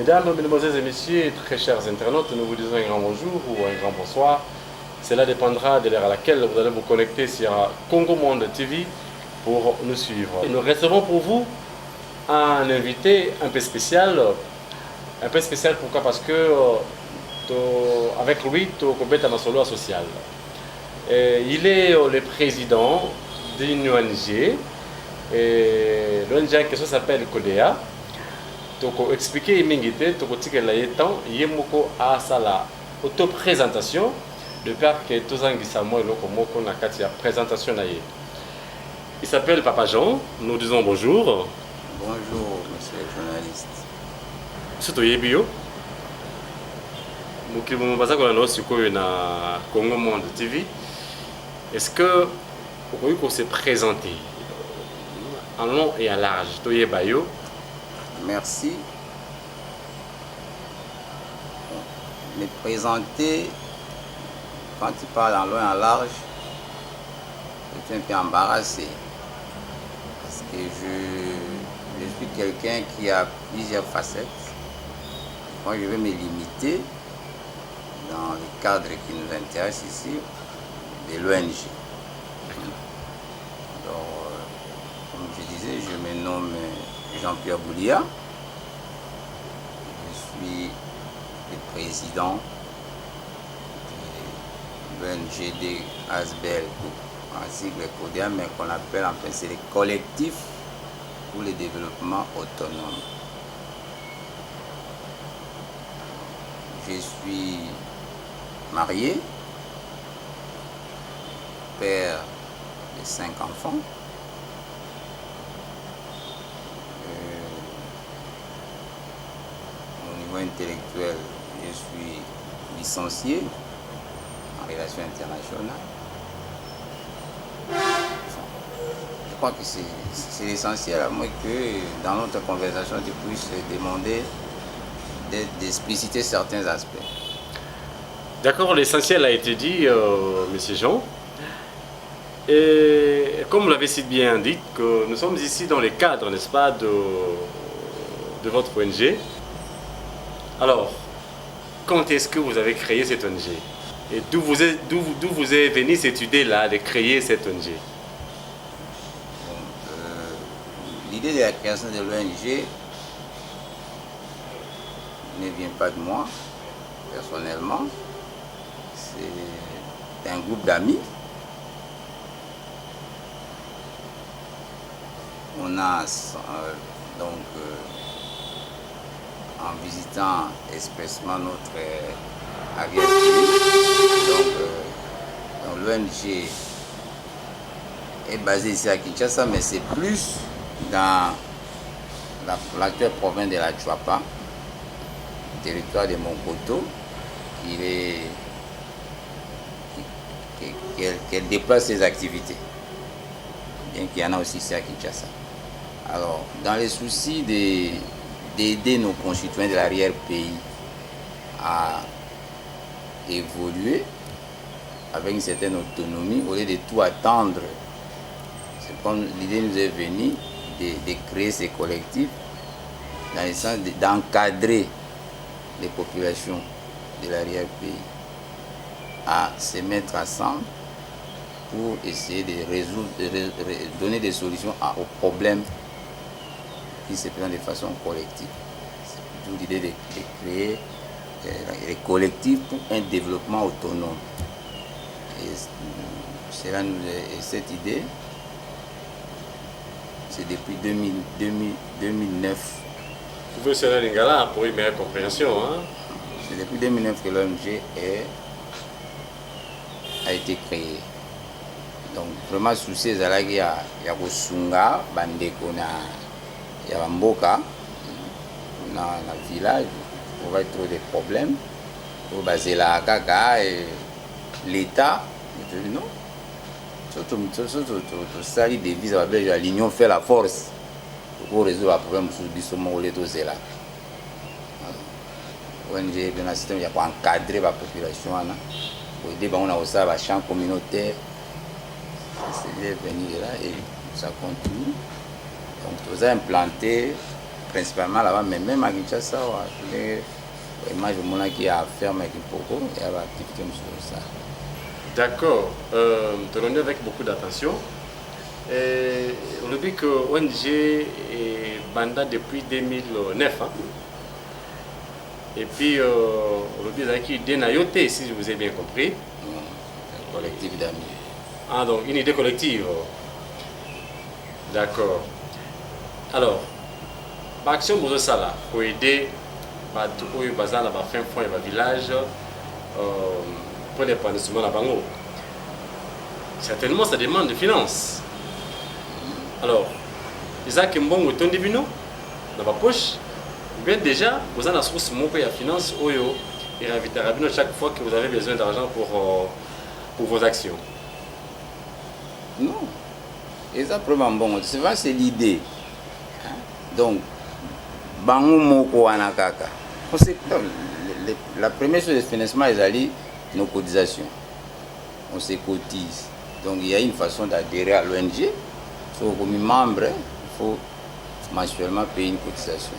Mesdames, Mesdemoiselles et Messieurs, très chers internautes, nous vous disons un grand bonjour ou un grand bonsoir. Cela dépendra de l'heure à laquelle vous allez vous connecter sur Congo Monde TV pour nous suivre. Nous recevons pour vous un invité un peu spécial. Un peu spécial pourquoi? Parce que avec lui, tu as un solo social. Il est le président d'une ONG. L'ONG en question s'appelle Codea. Toko expliquer mingité, toko tikela yetan, yemoko a sala auto-présentation de peur que tous en guisamo et lokomoko na kati ya présentation na ye. Il s'appelle Papa Jean, nous disons bonjour. Bonjour, monsieur le journaliste. Surtout yebio. Mukimo mbaza ko na sikoyo na Congo Monde TV. Est-ce que vous pouvez se présenter en long et en large, to yebayo? Merci. Me présenter, quand tu parles en long et en large, je suis un peu embarrassé. Parce que je suis quelqu'un qui a plusieurs facettes. Moi, je vais me limiter dans le cadre qui nous intéresse ici, de l'ONG. Alors, comme je disais, je me nomme Jean-Pierre Boulia. Je suis le président de l'ONG Asbel, en sigle Codea, mais qu'on appelle en fait c'est le collectif pour le développement autonome. Je suis marié, père de 5 enfants. Intellectuel, je suis licencié en relations internationales. Je crois que c'est l'essentiel, à moins que dans notre conversation tu puisses demander d'expliciter certains aspects. D'accord, l'essentiel a été dit, Monsieur Jean. Et comme vous l'avez si bien dit, que nous sommes ici dans le cadre, n'est-ce pas, de votre ONG. Alors, quand est-ce que vous avez créé cette ONG? Et d'où vous est venue cette idée-là de créer cette ONG? L'idée de la création de l'ONG ne vient pas de moi, personnellement. C'est un groupe d'amis. On a en visitant expressement notre arrière-pays. Donc l'ONG est basée ici à Kinshasa, mais c'est plus dans l'actuelle province de la Chuapa, territoire de Monkoto, qu'elle déplace ses activités, bien qu'il y en a aussi ici à Kinshasa. Alors, dans les soucis d'aider nos concitoyens de l'arrière-pays à évoluer avec une certaine autonomie, au lieu de tout attendre. C'est comme l'idée nous est venue de créer ces collectifs dans le sens d'encadrer les populations de l'arrière-pays à se mettre ensemble pour essayer de résoudre, de donner des solutions aux problèmes qui se présentent de façon collective. C'est plutôt l'idée de créer des collectifs pour un développement autonome. Et cette idée, c'est depuis 2009. Vous pouvez se lingala pour une meilleure compréhension. Hein? C'est depuis 2009 que l'ONG a été créée. Donc vraiment souci ezalaki ya kosunga bandeko ya bamboka na village pour pas trop de problèmes pour bazela kaka et l'état non surtout sali devise à l'union fait la force pour résoudre le problème sur biso moko le tozela. ONG bien un système ya encadrer la population wana pour aider bango na kosala ba champ communautaire. C'est venu de là et ça continue. Donc, nous avons implanté principalement là-bas, mais même à Kinshasa, moi je me qui a fermé avec Poko et à l'activité sur ça. D'accord. Te l'on avec beaucoup d'attention. On dit que ONG est Banda depuis 2009. Hein? Et puis, on dit qu'il y a une idée, si je vous ai bien compris. Un collectif d'amis. Ah, donc une idée collective. D'accord. Alors, l'action pour ça là, pour aider les bazar dans fin fond et village pour les l'épanouissement à Bango. Certainement, ça demande de finances. Alors, Isaac Mbongo, ton début non dans ma poche, bien déjà, vous avez la source mon pays à finance, Oyo, et Ravita chaque fois que vous avez besoin d'argent pour vos actions. Non. Et ça, bon, c'est vrai, c'est l'idée. Donc, Bango Moko Anakaka. La première chose de financement, c'est nos cotisations. On se cotise. Donc, il y a une façon d'adhérer à l'ONG. Comme membre, il faut mensuellement payer une cotisation.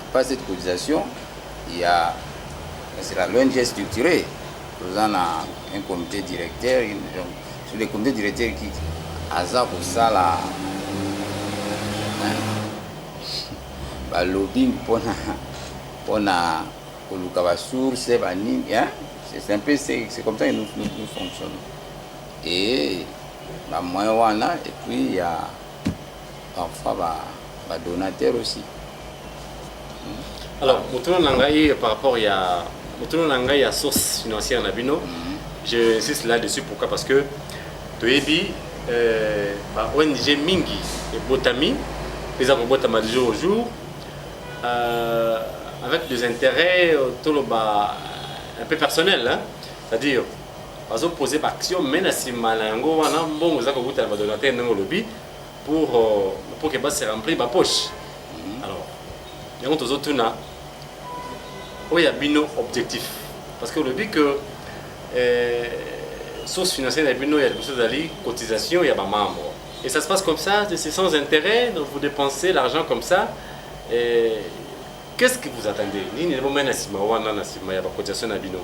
Après cette cotisation, il y a l'ONG structurée. Nous avons un comité directeur. Sur les comités directeurs qui hasard pour ça là, lobbying pour le source, c'est un peu c'est comme ça que nous fonctionnons. Et et puis il y a parfois des donateurs aussi. Alors, par rapport à la source financière Nabino, j'insiste là-dessus. Pourquoi? Parce que Toyebi, ONG Mingi et Botami, les arbres Botama de jour au jour, avec des intérêts un peu personnels, hein? C'est-à-dire, ils ont posé par action, mais si malango, bon, vous avez donaté un lobby pour que se remplisse ma poche. Alors, il y a un autre tournant, où il y a bino objectif. Parce que le but que source financière il y a des choses d'aller, cotisation, il y a des membres. Et ça se passe comme ça, c'est sans intérêt, donc vous dépensez l'argent comme ça. Qu'est-ce que vous attendez? Il y a des cotisations à bino.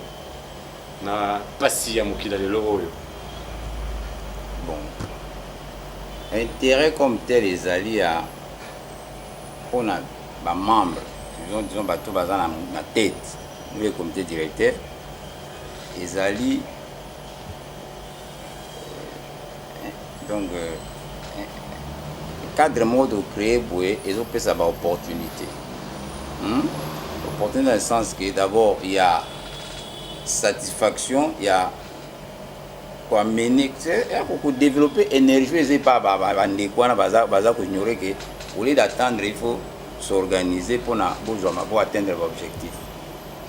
Pas si à Mokila de l'euro. Bon. Intérêt comme tel, les alliés on a des membres, disons, tout dans la tête, nous les comités directeurs, les alliés. Donc, le cadre mode créé pour eux, ils ont pris ça opportunité. Opportunité dans le sens que d'abord, il y a satisfaction, il y a quoi mener, pour développer énergie, et pas ignorer que au lieu d'attendre, il faut s'organiser pour atteindre l'objectif.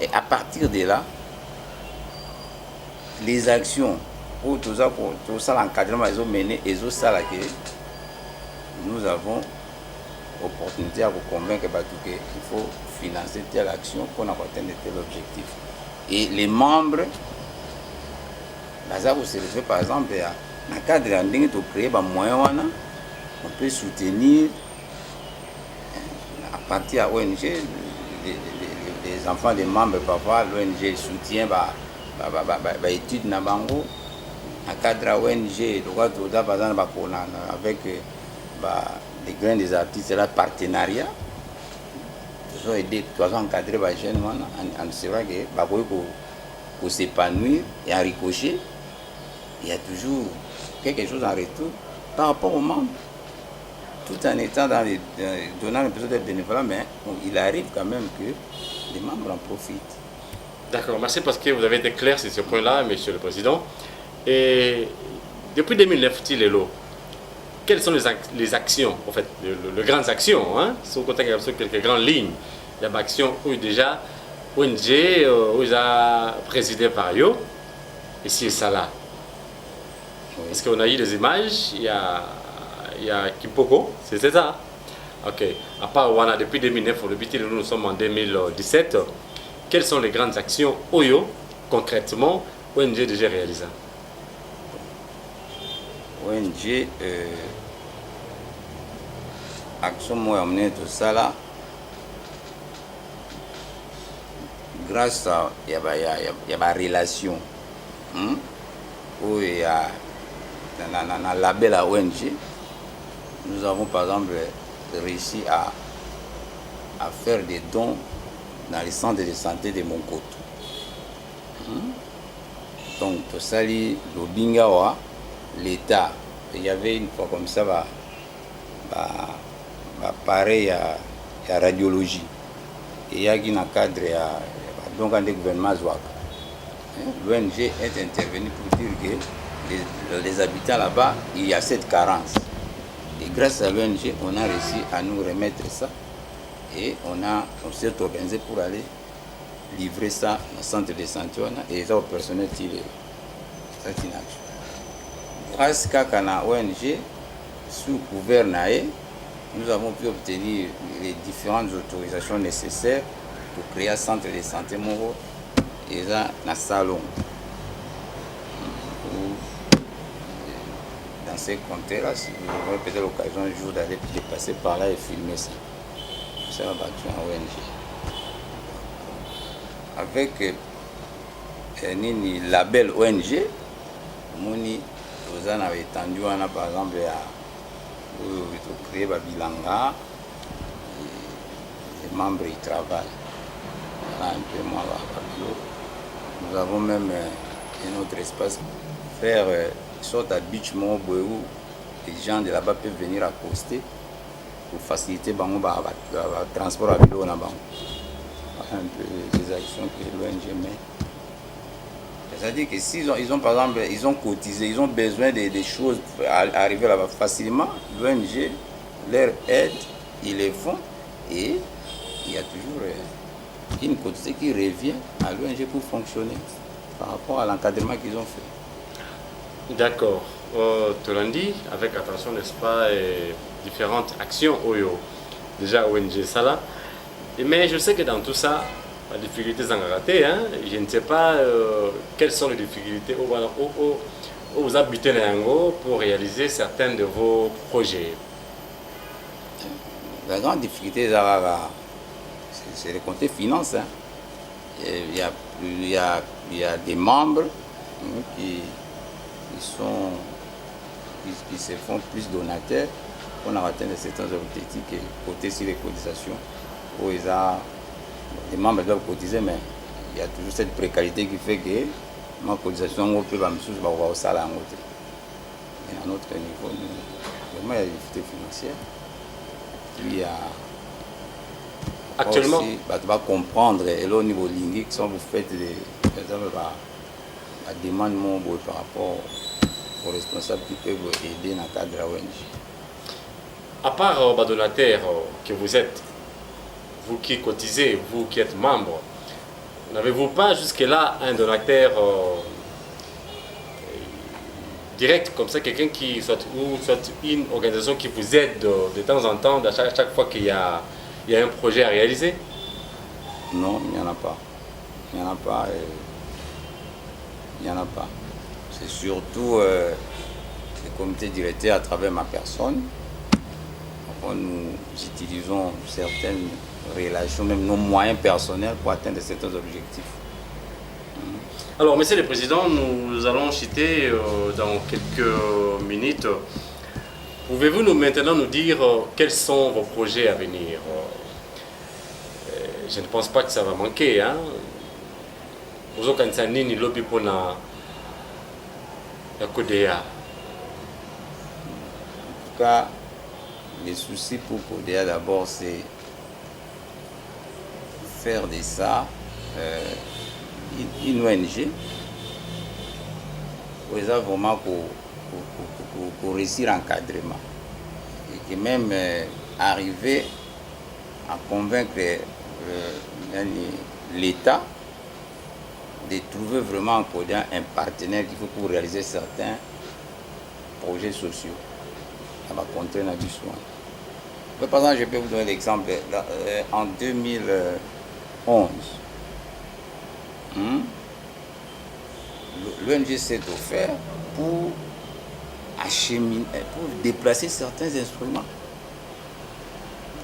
Et à partir de là, les actions pour tout ça l'encadrement ils ont mené et tout ça là que nous avons opportunité à vous convaincre qu'il faut financer telle action pour atteindre tel objectif. Et les membres, vous se par exemple, dans le cadre de créer des moyens, on peut soutenir à partir de l'ONG, les enfants des membres, parfois l'ONG soutient les études dans Bango. En cadre de l'ONG, par exemple, avec les grains des artistes, c'est un partenariat. Ils ont aidé, ils ont encadré les jeunes en espérant que pour s'épanouir et en ricocher, il y a toujours quelque chose en retour par rapport aux membres. Tout en étant donnant une besoin de bénévolat, mais il arrive quand même que les membres en profitent. D'accord, merci parce que vous avez été clair sur ce point-là, Monsieur le Président. Et depuis 2009, quelles sont les actions, en fait, les grandes actions, hein? Si vous comptez quelques grandes lignes, il y a des actions où déjà ONG, où il a présidé par Yo, ici et ça là. Oui. Est-ce qu'on a eu des images? Il y a Kimpoko, c'est ça? Ok. À part Wana, depuis 2009, nous sommes en 2017. Quelles sont les grandes actions OYO, concrètement, ONG déjà réalisées? ONG, action moi amené tout ça là grâce à y a ma relation où il y a dans label à ONG nous avons par exemple réussi à faire des dons dans les centres de santé de Monkoto. Donc tout ça le Bingawa l'État il y avait une fois comme ça pareil à radiologie et il y a qui dans le cadre donc un gouvernement Zouak. L'ONG est intervenu pour dire que les habitants là-bas il y a cette carence et grâce à l'ONG on a réussi à nous remettre ça et on s'est organisé pour aller livrer ça dans le centre de santé et ça au personnel qui est en action. Grâce à la ONG, sous couvert naé, nous avons pu obtenir les différentes autorisations nécessaires pour créer un centre de santé Moro et ça dans salon. Dans ces comtés-là, si vous aurez peut-être l'occasion un jour d'aller passer par là et filmer ça. Ça va battre en ONG. Avec le label ONG, nous avons étendu par exemple à créer Bilanga, les membres y travaillent. Un peu moins nous avons même un autre espace faire une sorte de beach où les gens de là-bas peuvent venir accoster pour faciliter le transport à vélo. Un peu des actions que l'ONG met. C'est-à-dire que s'ils ont par exemple ils ont cotisé, ils ont besoin des choses pour arriver là-bas facilement, l'ONG leur aide, ils les font et il y a toujours une quantité qui revient à l'ONG pour fonctionner par rapport à l'encadrement qu'ils ont fait. D'accord. Tolandi, avec attention, n'est-ce pas, et différentes actions OYO, déjà ONG Sala. Mais je sais que dans tout ça, les difficultés sont ratées. Hein? Je ne sais pas quelles sont les difficultés où vous habitez Nango pour réaliser certains de vos projets. La grande difficulté, c'est le côté finance. Hein. Il y a des membres qui se font plus donateurs pour atteindre certains objectifs et côté sur les cotisations. Où les membres doivent cotiser, mais il y a toujours cette précarité qui fait que ma cotisation peut va au salaire. Et à notre niveau, vraiment il y a des difficultés financières. Il y a actuellement, aussi, tu vas comprendre, et là au niveau linguique, si vous faites la demande par rapport aux responsables qui peuvent aider dans le cadre de la ONG. À part le donateur que vous êtes, vous qui cotisez, vous qui êtes membre, n'avez-vous pas jusque-là un donateur direct, comme ça, quelqu'un qui soit une organisation qui vous aide de temps en temps, chaque fois qu'il y a un projet à réaliser? Non, il n'y en a pas. Il n'y en a pas. Il n'y en a pas. C'est surtout le comité directeur à travers ma personne. Nous utilisons certaines relations, même nos moyens personnels pour atteindre certains objectifs. Alors, Monsieur le Président, nous allons citer dans quelques minutes. Pouvez-vous maintenant nous dire quels sont vos projets à venir? Je ne pense pas que ça va manquer. Hein? Vous avez nini lobby pour la CODEA? En tout cas, les soucis pour CODEA d'abord, c'est faire de ça une ONG où ils ont vraiment pour réussir l'encadrement et que même arriver à convaincre l'État de trouver vraiment en CODEA un partenaire qu'il faut pour réaliser certains projets sociaux. Ça va compter dans du soin. Par exemple, je peux vous donner l'exemple. En 2011, l'ONG s'est offert pour déplacer certains instruments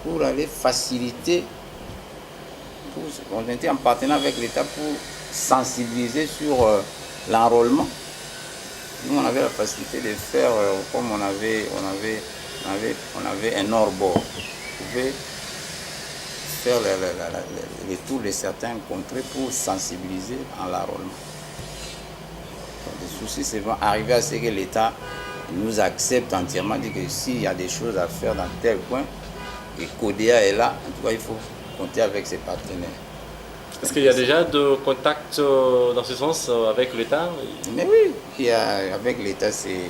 pour aller faciliter, on était en partenariat avec l'État pour sensibiliser sur l'enrôlement. Nous, on avait la facilité de faire, comme on avait un hors-bord. On pouvait faire les tours de certains contrées pour sensibiliser en l'enrôlement. Le souci, c'est arriver à ce que l'État nous accepte entièrement, dit que s'il y a des choses à faire dans tel coin, et CODEA est là, en tout cas, il faut compter avec ses partenaires. Est-ce qu'il y a déjà de contacts dans ce sens avec l'État? Mais oui, avec l'État, je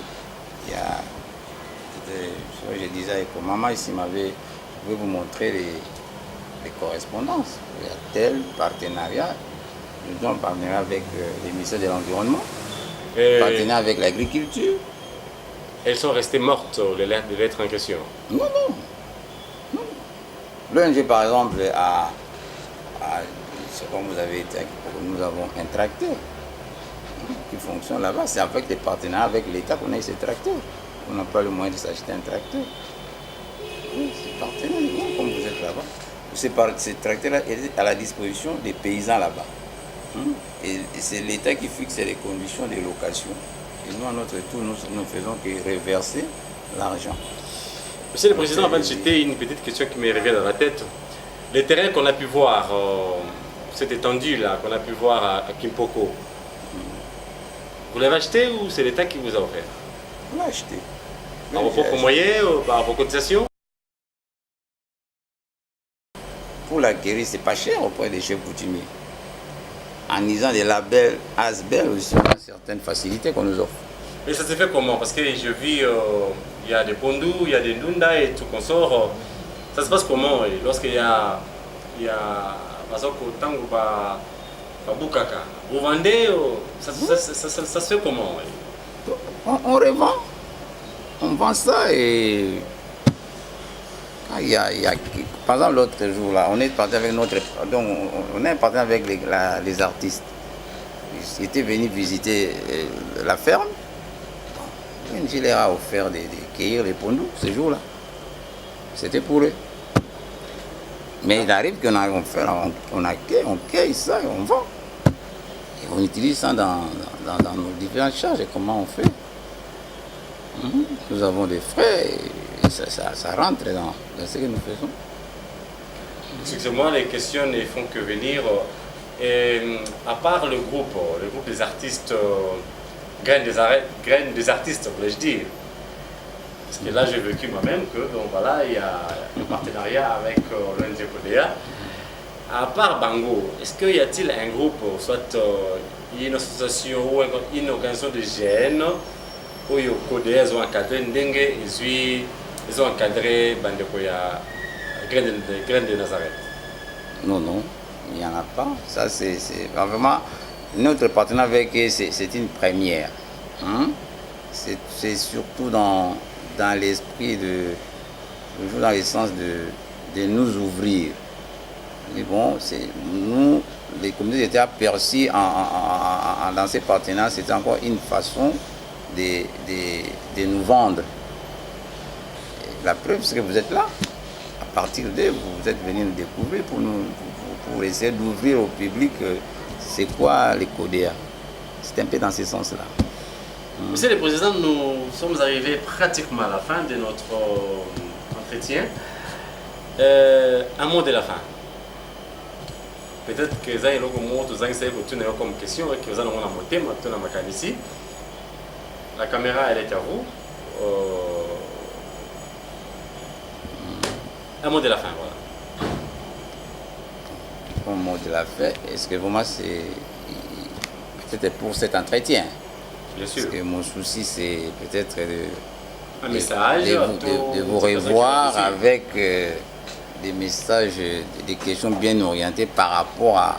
disais avec maman ici, je vais vous montrer les correspondances. Il y a tel partenariat, nous avons un partenariat avec le ministère de l'Environnement, partenariat avec l'agriculture. Elles sont restées mortes, les lettres en question? Non. L'ONG, par exemple, comme vous avez été, nous avons un tracteur qui fonctionne là-bas. C'est avec des partenaires avec l'État qu'on a ces tracteurs. On n'a pas le moyen de s'acheter un tracteur. Oui, c'est partenaire, comme vous êtes là-bas. Ces tracteurs-là est à la disposition des paysans là-bas. Et c'est l'État qui fixe les conditions de location. Et nous, à notre tour, nous ne faisons que reverser l'argent. Monsieur le Président, avant de citer une petite question qui m'est revient dans la tête. Les terrains qu'on a pu voir, cette étendue-là qu'on a pu voir à Kimpoko, vous l'avez acheté ou c'est l'État qui vous a offert? On l'a acheté. Par vos propres moyens, par vos cotisations? Pour l'acquérir, c'est pas cher auprès des chefs coutumiers. En usant des labels ASBEL aussi, on a certaines facilités qu'on nous offre. Mais ça se fait comment? Parce que je vis, il y a des pondous, il y a des ndunda et tout consort. Ça se passe comment lorsqu'il y a vous vendez, ça se fait comment? On revend, on vend ça et par exemple l'autre jour là, on est parti avec on est parti avec les artistes. Ils étaient venus visiter la ferme. Je leur ai offert de cueillir les pondous ce jour-là. C'était pour eux. Mais il arrive on cueille ça et on vend. Et on utilise ça dans nos différentes charges. Et comment on fait? Nous avons des frais et ça rentre dans ce que nous faisons. Excusez-moi, les questions ne font que venir. Et, à part le groupe des artistes, graines des artistes, voulais-je dire. Parce que là, j'ai vécu moi-même que, donc voilà, il y a un partenariat avec l'ONG CODEA. À part Bango, est-ce qu'il y a-t-il un groupe, soit une association ou une organisation de jeunes où les CODEA ont encadré Ndenge, ils ont encadré Bandekoya, graines de Nazareth? Non, il n'y en a pas. Ça, c'est vraiment notre partenariat avec eux, c'est une première. C'est surtout dans l'esprit toujours dans le sens de nous ouvrir. Mais bon, nous, les communautés étaient aperçues dans ces partenariats, c'était encore une façon de nous vendre. Et la preuve, c'est que vous êtes là. À partir d'eux, vous êtes venus nous découvrir pour essayer d'ouvrir au public c'est quoi les CODEA. C'est un peu dans ce sens-là. Monsieur le Président, nous sommes arrivés pratiquement à la fin de notre entretien. Un mot de la fin. Peut-être que vous avez comme question et que vous allez monter ici. La caméra, elle est à vous. Un mot de la fin, voilà. Un mot de la fin, est-ce que vraiment c'était pour cet entretien? Bien sûr. Parce que mon souci, c'est peut-être un message de vous revoir avec des messages, des questions bien orientées par rapport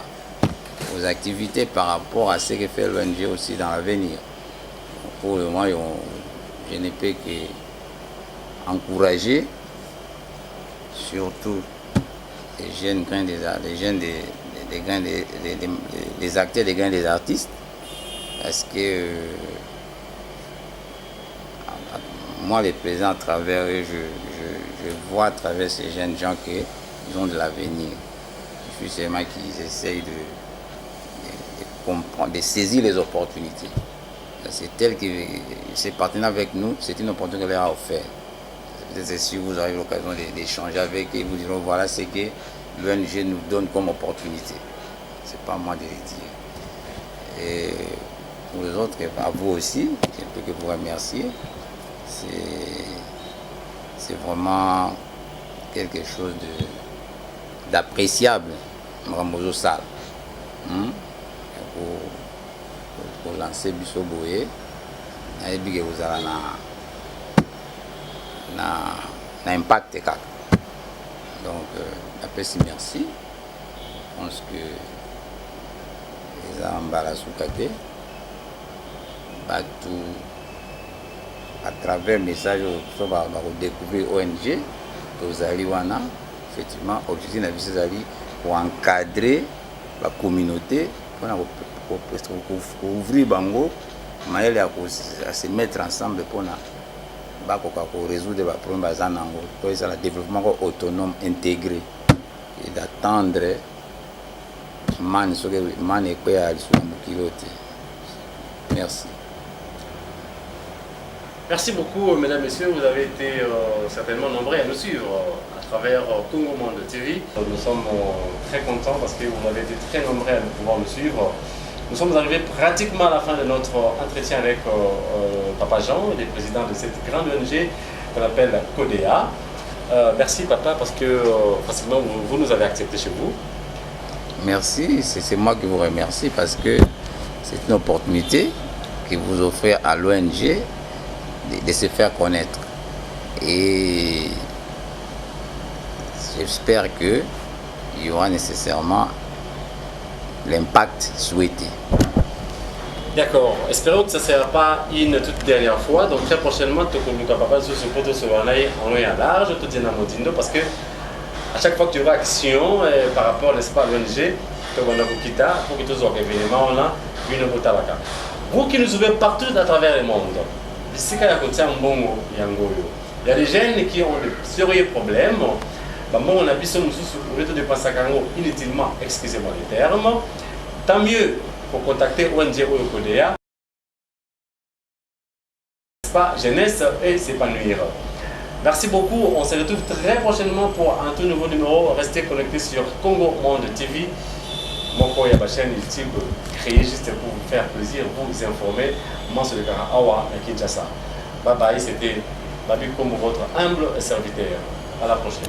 aux activités, par rapport à ce que fait l'ONG aussi dans l'avenir. Pour le moment, je ne peux qu'encourager surtout les jeunes grains des acteurs des grains des artistes, parce que moi, les présents à travers eux, je vois à travers ces jeunes gens qu'ils ont de l'avenir. Il faut seulement qu'ils essayent de comprendre, de saisir les opportunités. C'est tel que ces partenaires avec nous, c'est une opportunité qu'on leur a offert. Peut-être si vous avez l'occasion d'échanger avec eux, ils vous diront voilà ce que l'ONG nous donne comme opportunité. Ce n'est pas moi de le dire. Et pour les autres, à vous aussi, je ne peux que vous remercier. C'est vraiment quelque chose d'appréciable, Rambozo Sal. Pour lancer Bisso Boye, et puis que vous avez un impact. Donc, après, merci. Je pense que les embarrassés à travers le message, vous découvrir l'ONG, vous allez effectivement, objectif pour encadrer la communauté, pour ouvrir bango, à se mettre ensemble pour résoudre les problèmes pour le développement autonome intégré et d'attendre merci. Merci beaucoup, mesdames, messieurs. Vous avez été certainement nombreux à nous suivre à travers Congo Monde TV. Nous sommes très contents parce que vous avez été très nombreux à pouvoir nous suivre. Nous sommes arrivés pratiquement à la fin de notre entretien avec Papa Jean, le président de cette grande ONG qu'on appelle CODEA. Merci, Papa, parce que facilement vous nous avez acceptés chez vous. Merci, c'est moi qui vous remercie parce que c'est une opportunité que vous offrez à l'ONG de se faire connaître. Et j'espère qu'il y aura nécessairement l'impact souhaité. D'accord. Espérons que ça ne sera pas une toute dernière fois. Donc très prochainement, tu vas capable de se porter sur un œil en long et en large, tout dire dans Modindo, parce que à chaque fois que tu vois action par rapport, n'est-ce pas, à l'ONG, tu vas nous quitter pour que tous les événements là, viennent au Tabaka. Vous qui nous suivez partout à travers le monde, il y a des jeunes qui ont de sérieux problèmes. On a besoin de penser inutilement, excusez-moi les termes. Tant mieux pour contacter ONG ou CODEA. Jeunesse et s'épanouir. Merci beaucoup. On se retrouve très prochainement pour un tout nouveau numéro. Restez connectés sur Congo Monde TV. Mon courrier ma chaîne YouTube créée juste pour vous faire plaisir, vous informer. Moi, c'est le Kara Awa à Kinshasa. Bye bye, c'était Babi comme votre humble serviteur. À la prochaine.